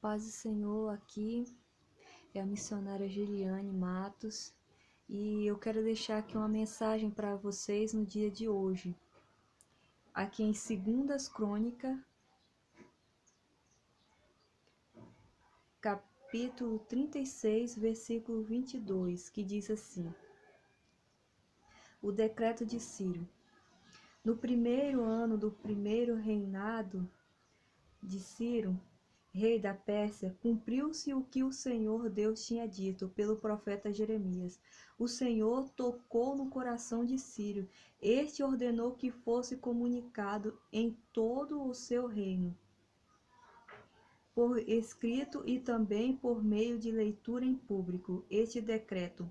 paz do Senhor, aqui é a missionária Giliane Matos e eu quero deixar aqui uma mensagem para vocês no dia de hoje. Aqui em 2 Crônicas, capítulo 36, versículo 22, que diz assim: O decreto de Ciro. No primeiro ano do primeiro reinado de Ciro, rei da Pérsia, cumpriu-se o que o Senhor Deus tinha dito pelo profeta Jeremias. O Senhor tocou no coração de Ciro. Este ordenou que fosse comunicado em todo o seu reino, por escrito e também por meio de leitura em público, este decreto: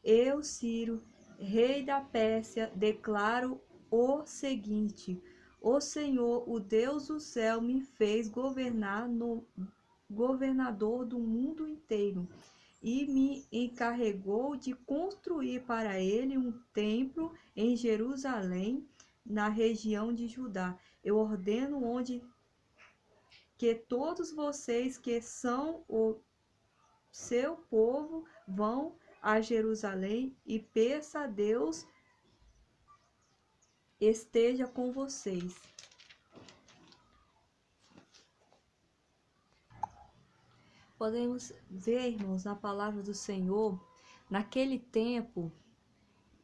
Eu, Ciro, rei da Pérsia, declaro o seguinte: o Senhor, o Deus do céu, me fez governador do mundo inteiro e me encarregou de construir para ele um templo em Jerusalém, na região de Judá. Eu ordeno onde que todos vocês que são o seu povo vão a Jerusalém e peça a Deus esteja com vocês. Podemos ver, irmãos, na palavra do Senhor, naquele tempo,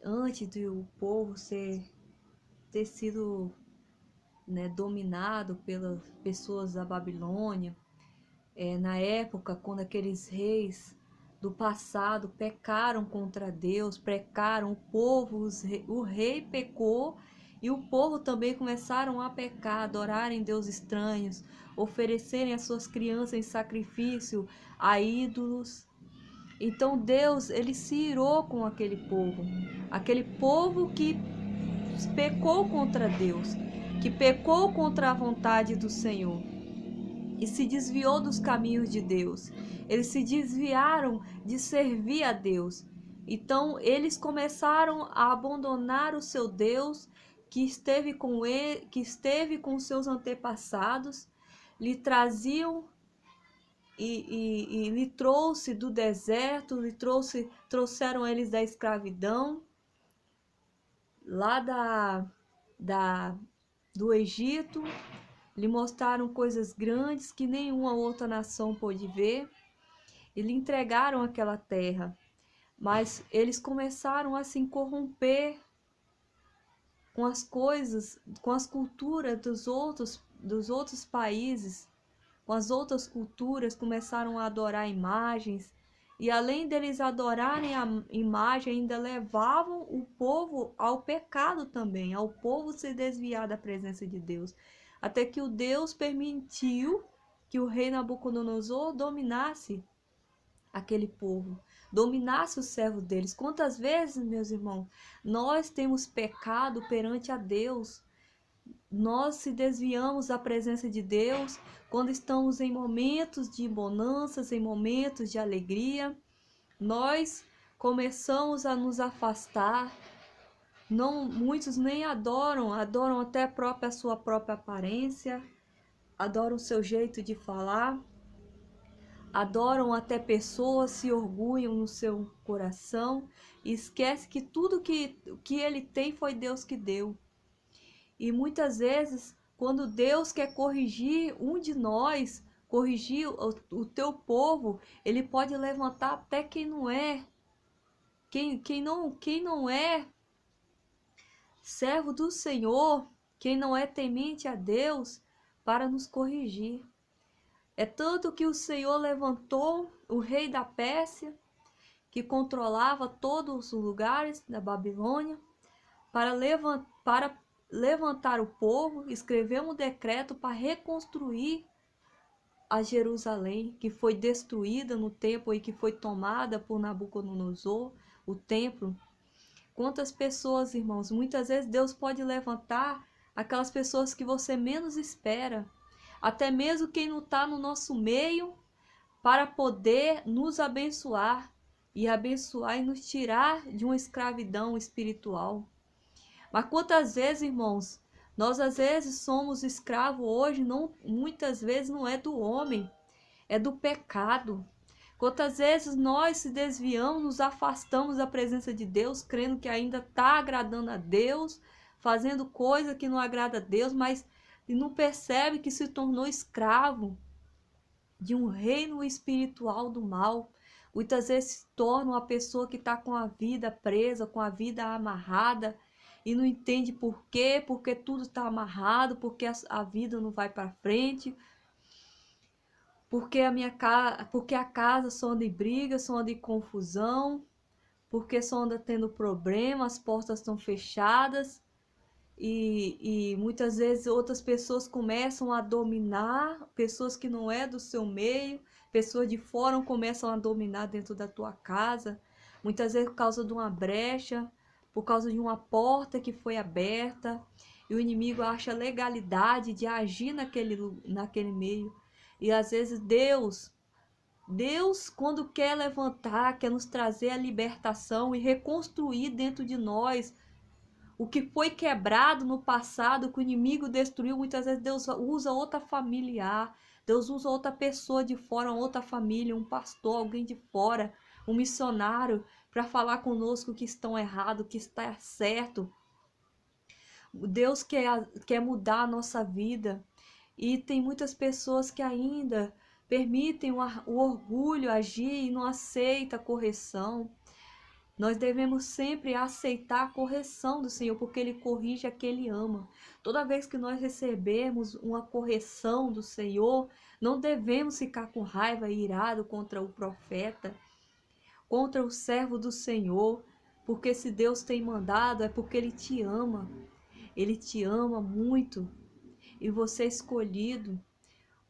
antes do povo ter sido dominado pelas pessoas da Babilônia, na época quando aqueles reis do passado pecaram contra Deus, pecaram, o rei pecou e o povo também começaram a pecar, adorarem deuses estranhos, oferecerem as suas crianças em sacrifício a ídolos. Então Deus, ele se irou com aquele povo que pecou contra Deus, que pecou contra a vontade do Senhor e se desviou dos caminhos de Deus. Eles se desviaram de servir a Deus. Então eles começaram a abandonar o seu Deus que esteve com ele, que esteve com seus antepassados, lhe traziam e lhe trouxe do deserto, trouxeram eles da escravidão lá do Egito. Lhe mostraram coisas grandes que nenhuma outra nação pôde ver e lhe entregaram aquela terra. Mas eles começaram a se corromper com as coisas, com as culturas dos outros países, com as outras culturas, começaram a adorar imagens. E além deles adorarem a imagem, ainda levavam o povo ao pecado também, ao povo se desviar da presença de Deus. Até que o Deus permitiu que o rei Nabucodonosor dominasse aquele povo, dominasse o servo deles. Quantas vezes, meus irmãos, nós temos pecado perante a Deus? Nós se desviamos da presença de Deus quando estamos em momentos de bonanças, em momentos de alegria. Nós começamos a nos afastar. Não, muitos nem adoram até a sua própria aparência, adoram o seu jeito de falar, adoram até pessoas, se orgulham no seu coração e esquece que tudo que ele tem foi Deus que deu. E muitas vezes, quando Deus quer corrigir um de nós, corrigir o teu povo, ele pode levantar até quem não é, quem não é servo do Senhor, quem não é temente a Deus, para nos corrigir. É tanto que o Senhor levantou o rei da Pérsia, que controlava todos os lugares da Babilônia, para levantar o povo, escrever um decreto para reconstruir a Jerusalém, que foi destruída no tempo e que foi tomada por Nabucodonosor, o templo. Quantas pessoas, irmãos, muitas vezes Deus pode levantar aquelas pessoas que você menos espera, até mesmo quem não está no nosso meio, para poder nos abençoar e nos tirar de uma escravidão espiritual. Mas quantas vezes, irmãos, nós às vezes somos escravos hoje, muitas vezes não é do homem, é do pecado. Quantas vezes nós se desviamos, nos afastamos da presença de Deus, crendo que ainda está agradando a Deus, fazendo coisa que não agrada a Deus, mas não percebe que se tornou escravo de um reino espiritual do mal. Muitas vezes se torna uma pessoa que está com a vida presa, com a vida amarrada, e não entende por quê, porque tudo está amarrado, porque a vida não vai para frente, porque a casa só anda em briga, só anda em confusão, porque só anda tendo problema, as portas estão fechadas, e muitas vezes outras pessoas começam a dominar, pessoas que não é do seu meio, pessoas de fora começam a dominar dentro da tua casa, muitas vezes por causa de uma brecha, por causa de uma porta que foi aberta, e o inimigo acha legalidade de agir naquele meio. E às vezes Deus, quando quer levantar, quer nos trazer a libertação e reconstruir dentro de nós o que foi quebrado no passado, que o inimigo destruiu, muitas vezes Deus usa outra familiar, Deus usa outra pessoa de fora, outra família, um pastor, alguém de fora, um missionário, para falar conosco que estão errado, que está certo. Deus quer mudar a nossa vida. E tem muitas pessoas que ainda permitem o orgulho agir e não aceita a correção. Nós devemos sempre aceitar a correção do Senhor, porque Ele corrige a quem Ele ama. Toda vez que nós recebermos uma correção do Senhor, não devemos ficar com raiva e irado contra o profeta, contra o servo do Senhor, porque se Deus tem mandado é porque Ele te ama. Ele te ama muito e você é escolhido.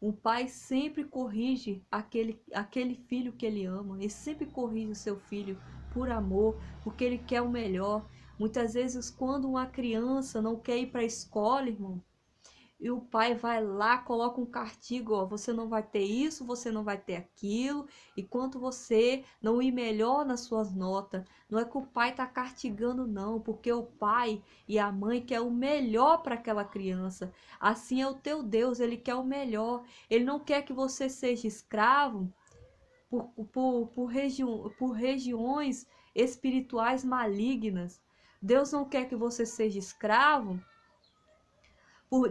Um pai sempre corrige aquele filho que ele ama. Ele sempre corrige o seu filho por amor, porque ele quer o melhor. Muitas vezes, quando uma criança não quer ir para a escola, irmão, e o pai vai lá, coloca um castigo, ó, você não vai ter isso, você não vai ter aquilo, enquanto você não ir melhor nas suas notas. Não é que o pai está castigando, não, porque o pai e a mãe quer o melhor para aquela criança. Assim é o teu Deus, ele quer o melhor. Ele não quer que você seja escravo por regiões espirituais malignas. Deus não quer que você seja escravo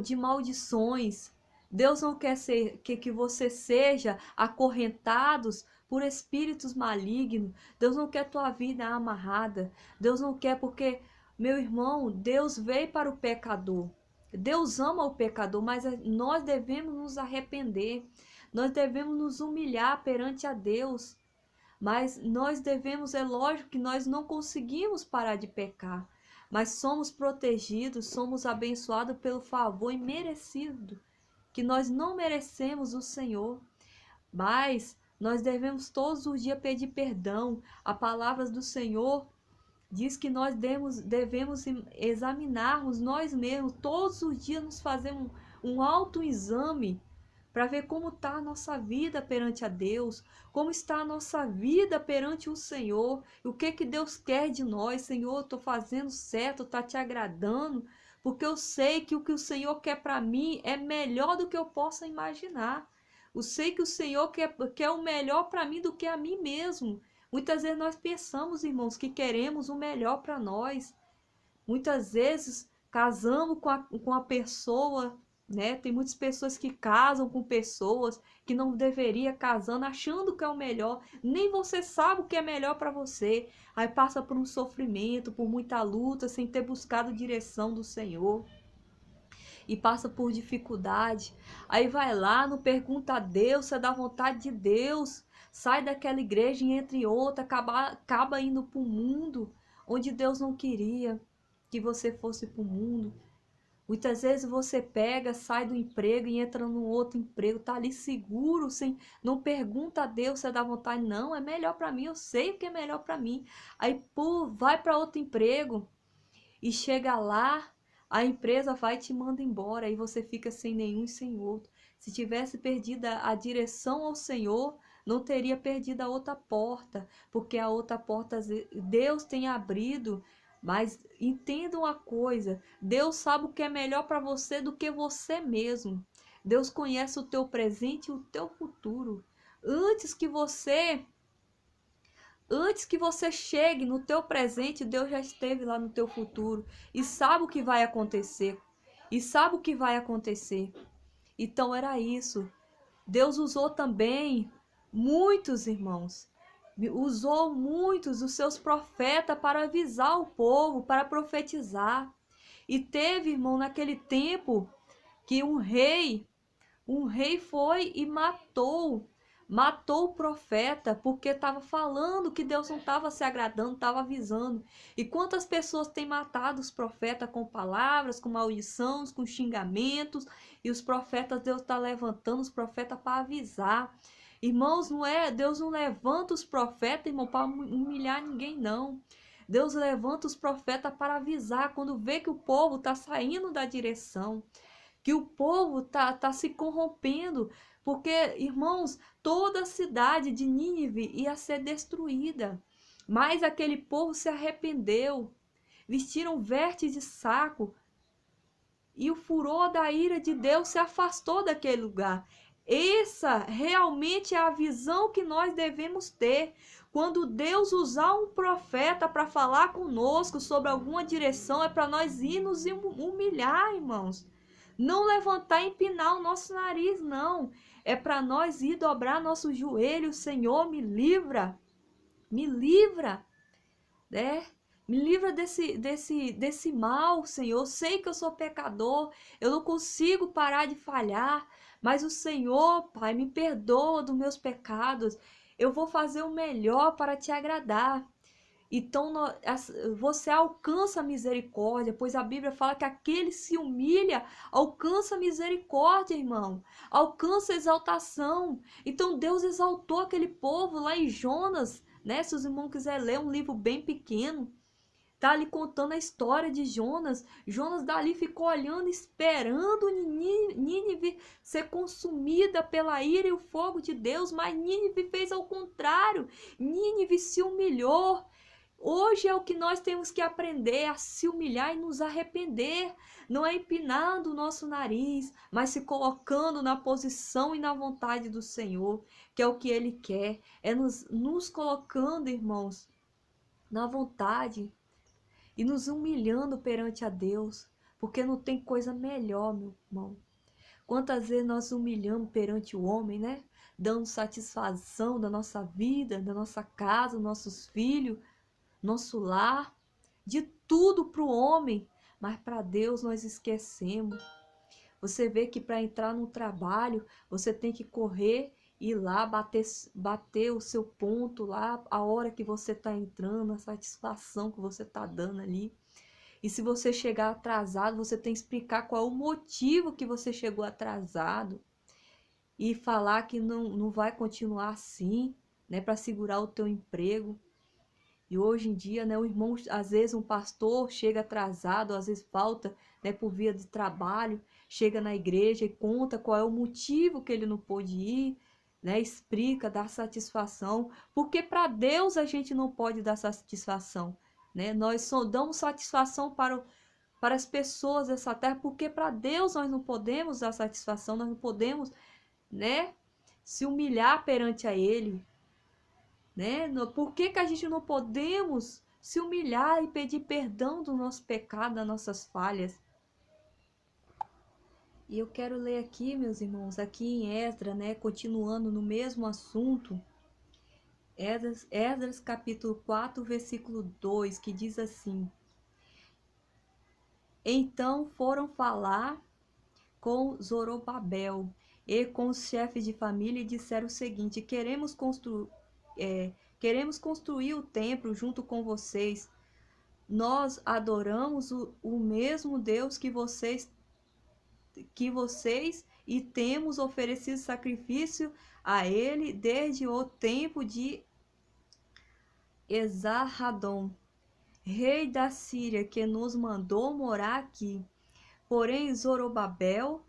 de maldições. Deus não quer que você seja acorrentados por espíritos malignos. Deus não quer tua vida amarrada. Deus não quer porque, meu irmão, Deus veio para o pecador. Deus ama o pecador, mas nós devemos nos arrepender. Nós devemos nos humilhar perante a Deus. Mas nós devemos, é lógico que nós não conseguimos parar de pecar, mas somos protegidos, somos abençoados pelo favor imerecido, que nós não merecemos o Senhor, mas nós devemos todos os dias pedir perdão. A palavra do Senhor diz que nós devemos examinarmos nós mesmos, todos os dias nos fazer um autoexame para ver como está a nossa vida perante a Deus, como está a nossa vida perante o Senhor, o que Deus quer de nós. Senhor, estou fazendo certo, está te agradando, porque eu sei que o Senhor quer para mim é melhor do que eu possa imaginar. Eu sei que o Senhor quer o melhor para mim do que a mim mesmo. Muitas vezes nós pensamos, irmãos, que queremos o melhor para nós. Muitas vezes casamos com a pessoa, né? Tem muitas pessoas que casam com pessoas que não deveria casando, achando que é o melhor. Nem você sabe o que é melhor para você. Aí passa por um sofrimento, por muita luta, sem ter buscado direção do Senhor. E passa por dificuldade. Aí vai lá, não pergunta a Deus se é da vontade de Deus. Sai daquela igreja e entra em outra, acaba indo para o mundo onde Deus não queria que você fosse para o mundo. Muitas vezes você pega, sai do emprego e entra num outro emprego, tá ali seguro, sem, não pergunta a Deus se é da vontade, não, é melhor para mim, eu sei o que é melhor para mim. Aí vai para outro emprego e chega lá, a empresa vai e te manda embora, aí você fica sem nenhum e sem outro. Se tivesse perdido a direção ao Senhor, não teria perdido a outra porta, porque a outra porta Deus tem abrido. Mas entenda uma coisa, Deus sabe o que é melhor para você do que você mesmo. Deus conhece o teu presente e o teu futuro. Antes que você chegue no teu presente, Deus já esteve lá no teu futuro e sabe o que vai acontecer. E sabe o que vai acontecer. Então era isso. Deus usou também muitos irmãos. Usou muitos dos seus profetas para avisar o povo, para profetizar. E teve, irmão, naquele tempo que um rei foi e matou o profeta, porque estava falando que Deus não estava se agradando, estava avisando. E quantas pessoas têm matado os profetas com palavras, com maldições, com xingamentos, e os profetas, Deus está levantando os profetas para avisar. Irmãos, Deus não levanta os profetas, irmão, para humilhar ninguém, não. Deus levanta os profetas para avisar quando vê que o povo está saindo da direção, que o povo tá se corrompendo, porque, irmãos, toda a cidade de Nínive ia ser destruída, mas aquele povo se arrependeu, vestiram vestes de saco, e o furor da ira de Deus se afastou daquele lugar. Essa realmente é a visão que nós devemos ter. Quando Deus usar um profeta para falar conosco sobre alguma direção, é para nós ir nos humilhar, irmãos. Não levantar e empinar o nosso nariz, não. É para nós ir dobrar nosso joelho. Senhor, me livra, né? Me livra desse mal, Senhor. Eu sei que eu sou pecador, eu não consigo parar de falhar, mas o Senhor, Pai, me perdoa dos meus pecados. Eu vou fazer o melhor para te agradar. Então você alcança a misericórdia, pois a Bíblia fala que aquele se humilha alcança misericórdia, irmão, alcança exaltação. Então Deus exaltou aquele povo lá em Jonas, né? Se os irmãos quiserem ler um livro bem pequeno, tá ali contando a história de Jonas. Jonas dali ficou olhando, esperando Nínive ser consumida pela ira e o fogo de Deus, mas Nínive fez ao contrário. Nínive se humilhou. Hoje é o que nós temos que aprender, a se humilhar e nos arrepender. Não é empinando o nosso nariz, mas se colocando na posição e na vontade do Senhor, que é o que Ele quer. É nos colocando, irmãos, na vontade e nos humilhando perante a Deus, porque não tem coisa melhor, meu irmão. Quantas vezes nós humilhamos perante o homem, né? Dando satisfação da nossa vida, da nossa casa, nossos filhos, nosso lar, de tudo para o homem, mas para Deus nós esquecemos. Você vê que para entrar no trabalho, você tem que correr e ir lá bater o seu ponto lá, a hora que você está entrando, a satisfação que você está dando ali. E se você chegar atrasado, você tem que explicar qual é o motivo que você chegou atrasado e falar que não vai continuar assim, né, para segurar o teu emprego. E hoje em dia, né, o irmão, às vezes um pastor chega atrasado, às vezes falta, né, por via de trabalho, chega na igreja e conta qual é o motivo que ele não pôde ir, né, explica, dá satisfação, porque para Deus a gente não pode dar satisfação, né? Nós só damos satisfação para as pessoas dessa terra, porque para Deus nós não podemos dar satisfação, nós não podemos, né, se humilhar perante a Ele, né? Por que que a gente não podemos se humilhar e pedir perdão do nosso pecado, das nossas falhas? E eu quero ler aqui, meus irmãos, aqui em Esdras, né, continuando no mesmo assunto, Esdras capítulo 4, versículo 2, que diz assim: Então foram falar com Zorobabel e com os chefes de família e disseram o seguinte: queremos construir o templo junto com vocês. Nós adoramos o mesmo Deus que vocês e temos oferecido sacrifício a ele desde o tempo de Esarhadon, rei da Síria, que nos mandou morar aqui. Porém, Zorobabel,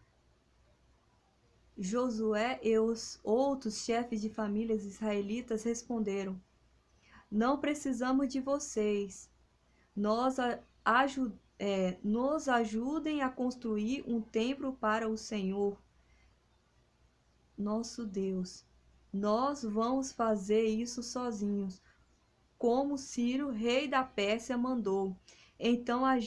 Josué e os outros chefes de famílias israelitas responderam: Não precisamos de vocês. Nos ajudem a construir um templo para o Senhor, nosso Deus. nós vamos fazer isso sozinhos, como Ciro, rei da Pérsia, mandou. Então a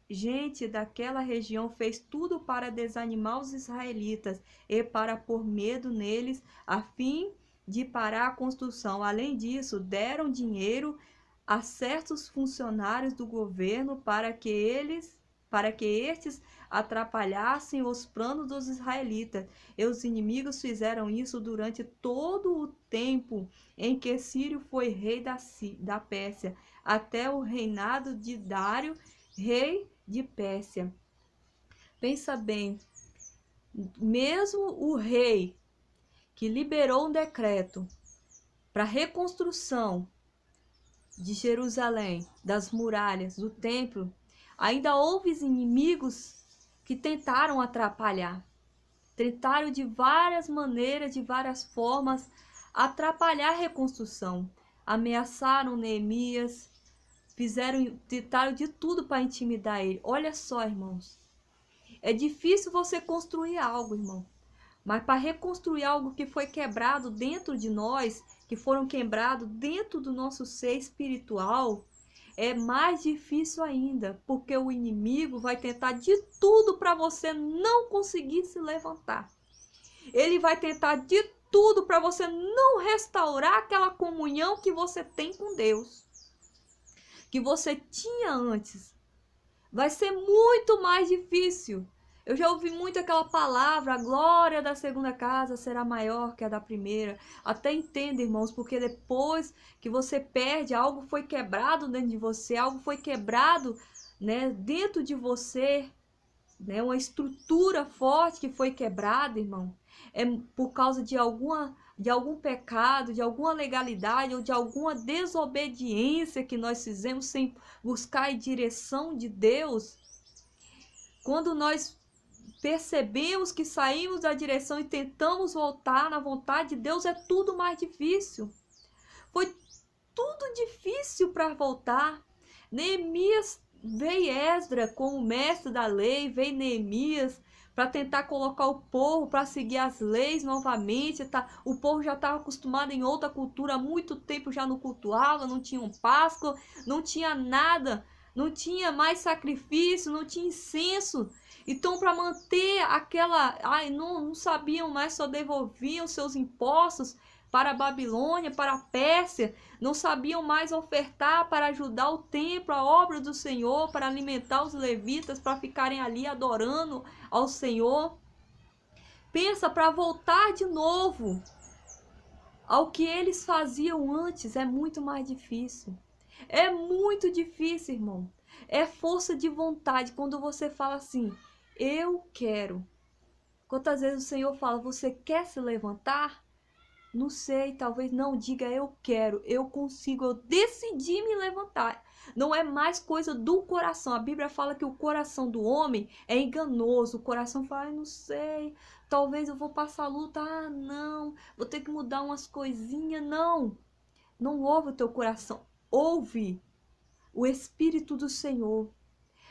gente daquela região fez tudo para desanimar os israelitas e para pôr medo neles, a fim de parar a construção. Além disso, deram dinheiro a certos funcionários do governo para que estes atrapalhassem os planos dos israelitas. E os inimigos fizeram isso durante todo o tempo em que Ciro foi rei da Pérsia, até o reinado de Dário, rei de Pérsia. Pensa bem, mesmo o rei que liberou um decreto para reconstrução de Jerusalém, das muralhas, do templo, ainda houve inimigos que tentaram atrapalhar. Tentaram de várias maneiras, de várias formas, atrapalhar a reconstrução. Ameaçaram Neemias, tentaram de tudo para intimidar ele. Olha só, irmãos. É difícil você construir algo, irmão. Mas para reconstruir algo que foi quebrado dentro de nós, que foram quebrados dentro do nosso ser espiritual, é mais difícil ainda, porque o inimigo vai tentar de tudo para você não conseguir se levantar. Ele vai tentar de tudo para você não restaurar aquela comunhão que você tem com Deus, que você tinha antes. Vai ser muito mais difícil. Eu já ouvi muito aquela palavra, a glória da segunda casa será maior que a da primeira. Até entenda, irmãos, porque depois que você perde, algo foi quebrado dentro de você, algo foi quebrado, né, dentro de você, né, uma estrutura forte que foi quebrada, irmão. É por causa de algum pecado, de alguma legalidade ou de alguma desobediência que nós fizemos sem buscar a direção de Deus. Quando nós percebemos que saímos da direção e tentamos voltar na vontade de Deus, é tudo mais difícil. Foi tudo difícil para voltar. Neemias veio Esdras como mestre da lei, veio Neemias para tentar colocar o povo para seguir as leis novamente. Tá? O povo já estava acostumado em outra cultura, há muito tempo já não cultuava, não tinha um Páscoa, não tinha nada, não tinha mais sacrifício, não tinha incenso. Então, para manter aquela... não sabiam mais, só devolviam seus impostos para a Babilônia, para a Pérsia, não sabiam mais ofertar para ajudar o templo, a obra do Senhor, para alimentar os levitas, para ficarem ali adorando ao Senhor. Pensa, para voltar de novo ao que eles faziam antes, é muito mais difícil. É muito difícil, irmão. É força de vontade quando você fala assim, eu quero. Quantas vezes o Senhor fala, você quer se levantar? Não sei, talvez não, diga eu quero, eu consigo, eu decidi me levantar. Não é mais coisa do coração. A Bíblia fala que o coração do homem é enganoso. O coração fala, não sei, talvez eu vou passar luta. Não, vou ter que mudar umas coisinhas. Não, não ouve o teu coração. Ouve o Espírito do Senhor.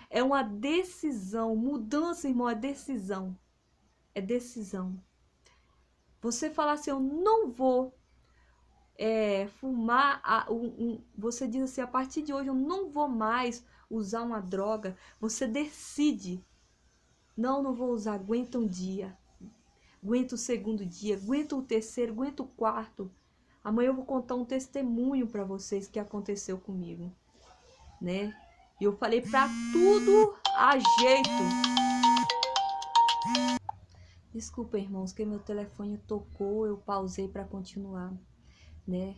É uma decisão. Mudança, irmão, é decisão. É decisão. Você falar assim, eu não vou fumar, você diz assim, a partir de hoje eu não vou mais usar uma droga. Você decide, não vou usar, aguenta um dia, aguenta o segundo dia, aguenta o terceiro, aguenta o quarto. Amanhã eu vou contar um testemunho para vocês que aconteceu comigo, né? E eu falei para tudo a jeito. Desculpa, irmãos, que meu telefone tocou, eu pausei para continuar, né?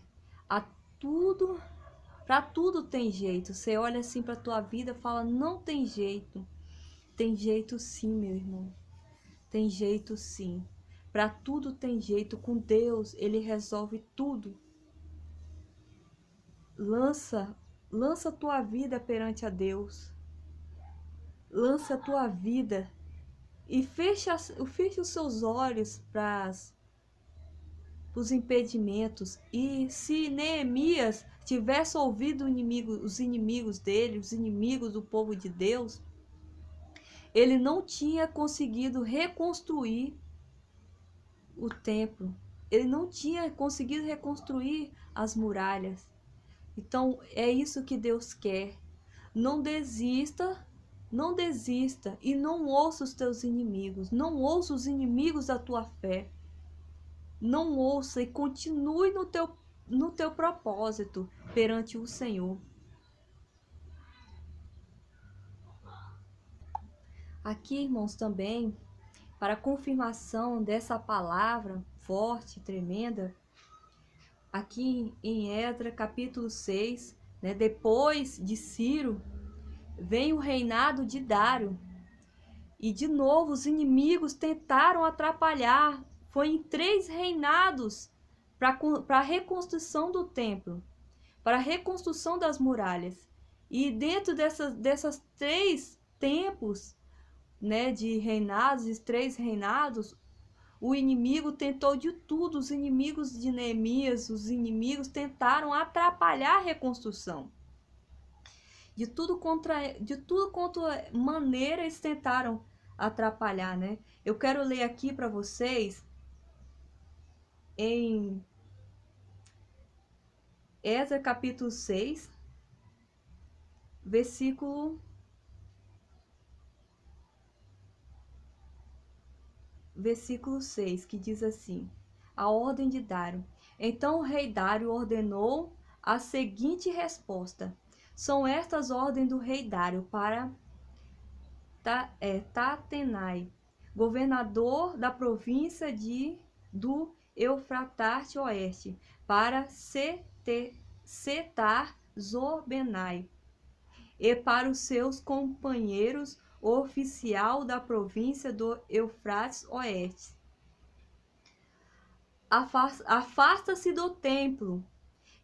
Para tudo tem jeito. Você olha assim para tua vida e fala, não tem jeito. Tem jeito sim, meu irmão. Tem jeito sim. Para tudo tem jeito. Com Deus, Ele resolve tudo. Lança tua vida perante a Deus. Lança a tua vida e fecha os seus olhos para os impedimentos. E se Neemias tivesse ouvido os inimigos dele, os inimigos do povo de Deus, ele não tinha conseguido reconstruir o templo. ele não tinha conseguido reconstruir as muralhas. Então, é isso que Deus quer. Não desista, não desista e não ouça os teus inimigos, não ouça os inimigos da tua fé. Não ouça e continue no teu propósito perante o Senhor. Aqui, irmãos, também, para confirmação dessa palavra forte, tremenda, aqui em Esdras capítulo 6, né, depois de Ciro, vem o reinado de Dário. E de novo os inimigos tentaram atrapalhar. Foi em 3 reinados para a reconstrução do templo, para a reconstrução das muralhas. E dentro dessas 3 tempos, né, de reinados, de 3 reinados, o inimigo tentou de tudo. Os inimigos de Neemias, os inimigos tentaram atrapalhar a reconstrução. De tudo quanto maneira eles tentaram atrapalhar, né? Eu quero ler aqui para vocês em Esdras capítulo 6, versículo 6, que diz assim: a ordem de Dário. Então o rei Dário ordenou a seguinte resposta. São estas ordens do rei Dário para Tatenai, governador da província do Eufrates Oeste, para Setar-Zorbenai, e para os seus companheiros, o oficial da província do Eufrates Oeste. Afasta-se do templo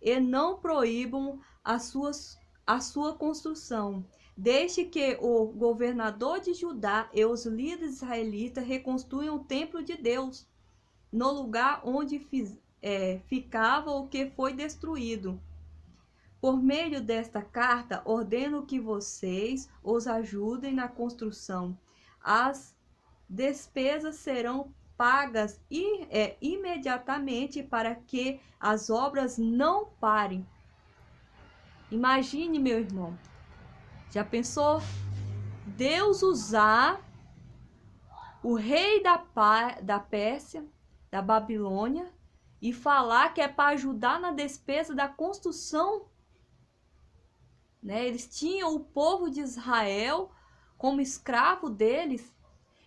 e não proíbam a sua construção. Deixe que o governador de Judá e os líderes israelitas reconstruam o templo de Deus, no lugar onde ficava o que foi destruído. Por meio desta carta, ordeno que vocês os ajudem na construção. As despesas serão pagas imediatamente para que as obras não parem. Imagine, meu irmão, já pensou Deus usar o rei da Pérsia, da Babilônia, e falar que é para ajudar na despesa da construção, né? Eles tinham o povo de Israel como escravo deles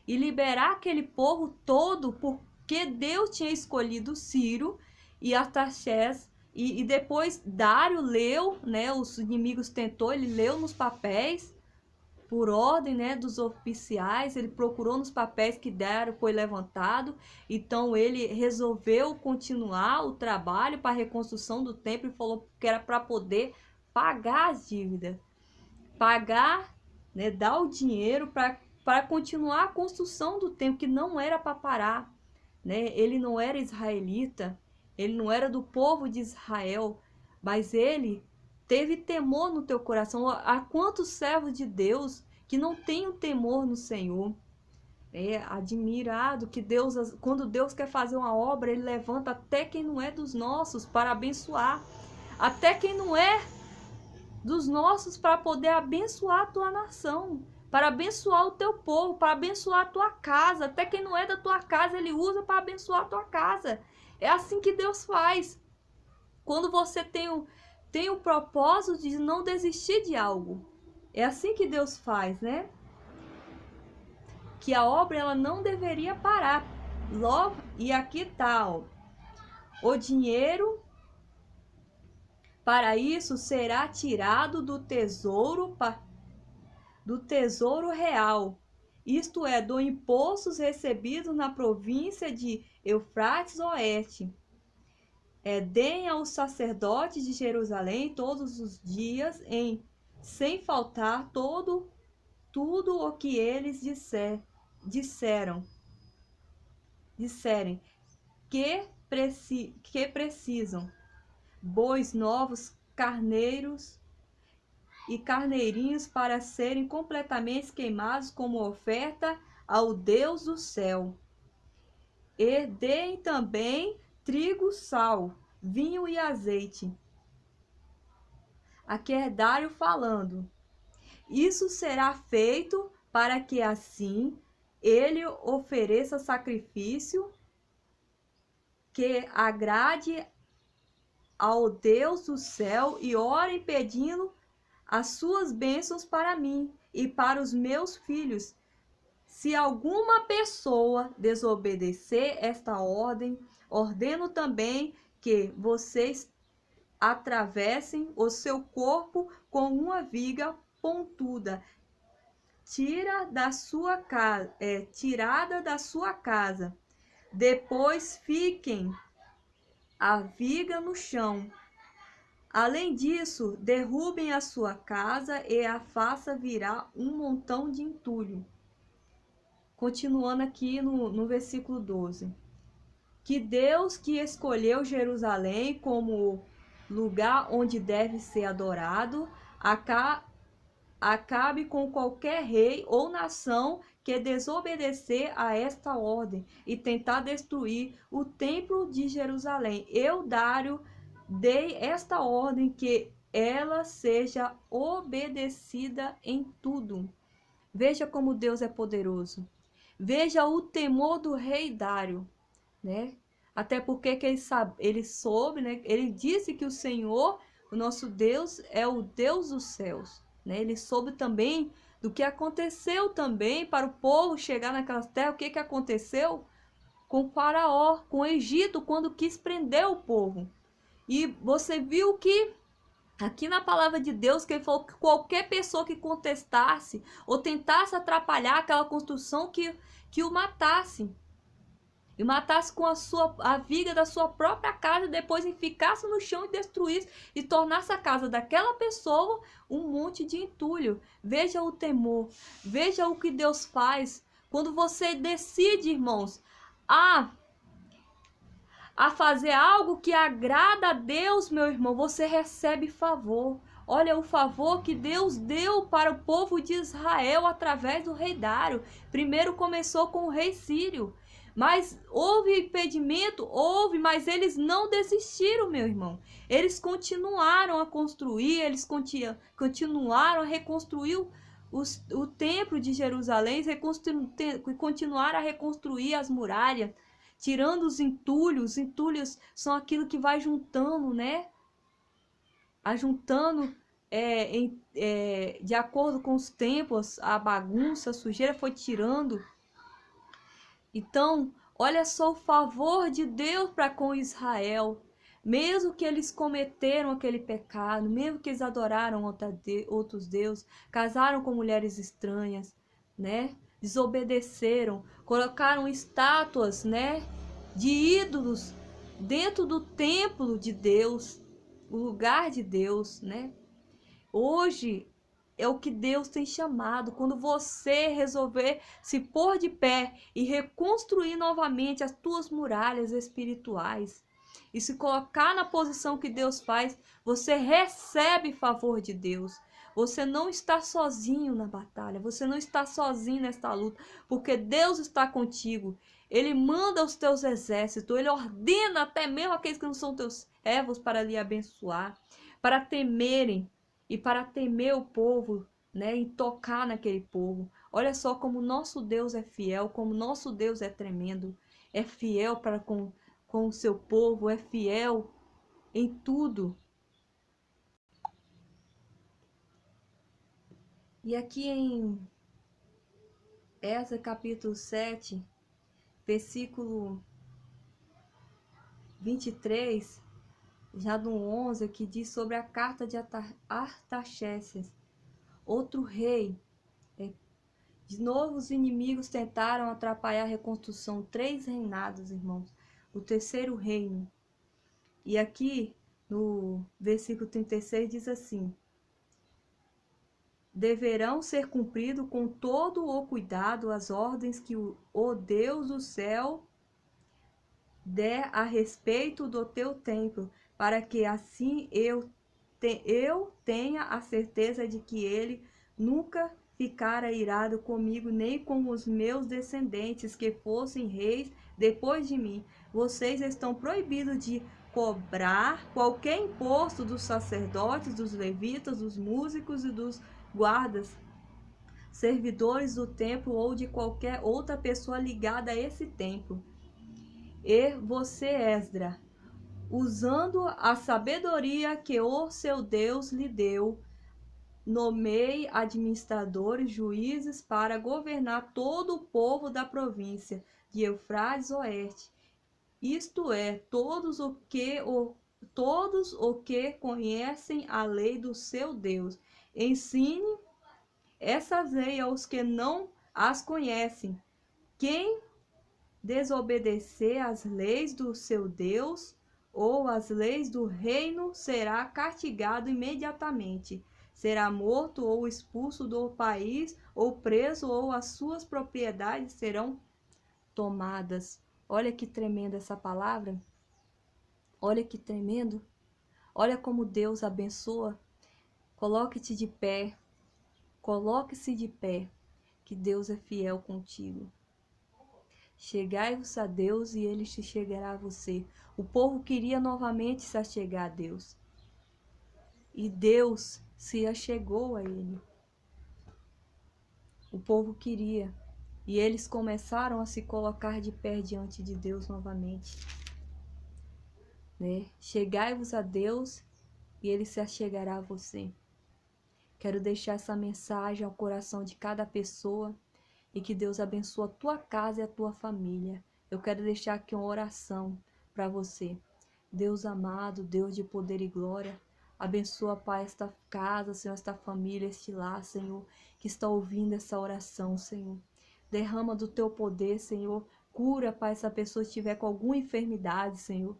e liberar aquele povo todo, porque Deus tinha escolhido Ciro e Artaxerxes. E depois Dário leu, né? Os inimigos tentou, ele leu nos papéis, por ordem, né, dos oficiais, ele procurou nos papéis que Dário foi levantado. Então ele resolveu continuar o trabalho para a reconstrução do templo e falou que era para poder pagar as dívidas, pagar, né, dar o dinheiro para continuar a construção do templo, que não era para parar, né? Ele não era israelita, ele não era do povo de Israel, mas ele teve temor no teu coração. Há quantos servos de Deus que não têm o temor no Senhor? É admirado que Deus, quando Deus quer fazer uma obra, ele levanta até quem não é dos nossos para abençoar, até quem não é dos nossos para poder abençoar a tua nação, para abençoar o teu povo, para abençoar a tua casa. Até quem não é da tua casa, ele usa para abençoar a tua casa. É assim que Deus faz. Quando você tem o propósito de não desistir de algo, é assim que Deus faz, né? Que a obra ela não deveria parar. Logo, e aqui tá, ó, o dinheiro para isso será tirado do tesouro real, isto é, dos impostos recebidos na província de Eufrates Oeste. Deem aos sacerdotes de Jerusalém todos os dias, sem faltar, tudo o que eles disserem que precisam: bois novos, carneiros e carneirinhos para serem completamente queimados como oferta ao Deus do céu. E deem também trigo, sal, vinho e azeite. Aqui é Dário falando. Isso será feito para que assim ele ofereça sacrifício que agrade ao Deus do céu e ore pedindo as suas bênçãos para mim e para os meus filhos. Se alguma pessoa desobedecer esta ordem, ordeno também que vocês atravessem o seu corpo com uma viga pontuda, tirada da sua casa. Depois fiquem a viga no chão. Além disso, derrubem a sua casa e a faça virar um montão de entulho. Continuando aqui no versículo 12. Que Deus que escolheu Jerusalém como lugar onde deve ser adorado, acabe com qualquer rei ou nação que desobedecer a esta ordem e tentar destruir o templo de Jerusalém. Eu, Dário, dei esta ordem que ela seja obedecida em tudo. Veja como Deus é poderoso. Veja o temor do rei Dário, né? Até porque que ele soube, né? Ele disse que o Senhor, o nosso Deus, é o Deus dos céus, né? Ele soube também do que aconteceu também para o povo chegar naquela terra. O que aconteceu com o Faraó, com o Egito, quando quis prender o povo. E você viu que aqui na palavra de Deus, que ele falou que qualquer pessoa que contestasse ou tentasse atrapalhar aquela construção, que o matasse. E matasse com a viga da sua própria casa, e depois ficasse no chão e destruísse, e tornasse a casa daquela pessoa um monte de entulho. Veja o temor, veja o que Deus faz quando você decide, irmãos, a fazer algo que agrada a Deus, meu irmão, você recebe favor. Olha o favor que Deus deu para o povo de Israel através do rei Dário. Primeiro começou com o rei Sírio. Mas houve impedimento? Houve, mas eles não desistiram, meu irmão. Eles continuaram a construir, eles continuaram a reconstruir o templo de Jerusalém, continuaram a reconstruir as muralhas, tirando os entulhos. Os entulhos são aquilo que vai juntando, né? Ajuntando de acordo com os tempos, a bagunça, a sujeira foi tirando. Então, olha só o favor de Deus para com Israel. Mesmo que eles cometeram aquele pecado, mesmo que eles adoraram outros deuses, casaram com mulheres estranhas, né? Desobedeceram, colocaram estátuas, né, de ídolos dentro do templo de Deus, o lugar de Deus, né? Hoje é o que Deus tem chamado. Quando você resolver se pôr de pé e reconstruir novamente as tuas muralhas espirituais e se colocar na posição que Deus faz, você recebe favor de Deus. Você não está sozinho na batalha, você não está sozinho nesta luta, porque Deus está contigo. Ele manda os teus exércitos, ele ordena até mesmo aqueles que não são teus servos para lhe abençoar, para temerem e para temer o povo, né, e tocar naquele povo. Olha só como nosso Deus é fiel, como nosso Deus é tremendo. É fiel para com o seu povo, é fiel em tudo. E aqui em Esdras capítulo 7, versículo 23, já no 11, que diz sobre a carta de Artaxerxes, outro rei. De novo, os inimigos tentaram atrapalhar a reconstrução. 3 reinados, irmãos. O terceiro reino. E aqui, no versículo 36, diz assim: deverão ser cumpridos com todo o cuidado as ordens que o Deus do céu der a respeito do teu templo, para que assim eu tenha a certeza de que ele nunca ficara irado comigo, nem com os meus descendentes, que fossem reis depois de mim. Vocês estão proibidos de cobrar qualquer imposto dos sacerdotes, dos levitas, dos músicos e dos guardas, servidores do templo ou de qualquer outra pessoa ligada a esse templo. E você, Esdra, usando a sabedoria que o seu Deus lhe deu, nomeie administradores, juízes para governar todo o povo da província de Eufrates Oeste, isto é, todos o que conhecem a lei do seu Deus. Ensine essas leis aos que não as conhecem. Quem desobedecer às leis do seu Deus ou às leis do reino será castigado imediatamente. Será morto ou expulso do país, ou preso, ou as suas propriedades serão tomadas. Olha que tremenda essa palavra. Olha que tremendo. Olha como Deus abençoa. Coloque-te de pé. Coloque-se de pé, que Deus é fiel contigo. Chegai-vos a Deus e ele se chegará a você. O povo queria novamente se achegar a Deus. E Deus se achegou a ele. O povo queria. E eles começaram a se colocar de pé diante de Deus novamente. Né? Chegai-vos a Deus e ele se achegará a você. Quero deixar essa mensagem ao coração de cada pessoa e que Deus abençoe a tua casa e a tua família. Eu quero deixar aqui uma oração para você. Deus amado, Deus de poder e glória, abençoa, Pai, esta casa, Senhor, esta família, este lar, Senhor, que está ouvindo essa oração, Senhor. Derrama do teu poder, Senhor. Cura, Pai, se a pessoa estiver com alguma enfermidade, Senhor.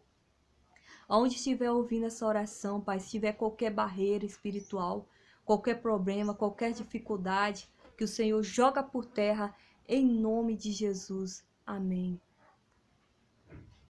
Aonde estiver ouvindo essa oração, Pai, se tiver qualquer barreira espiritual, qualquer problema, qualquer dificuldade, que o Senhor joga por terra em nome de Jesus. Amém.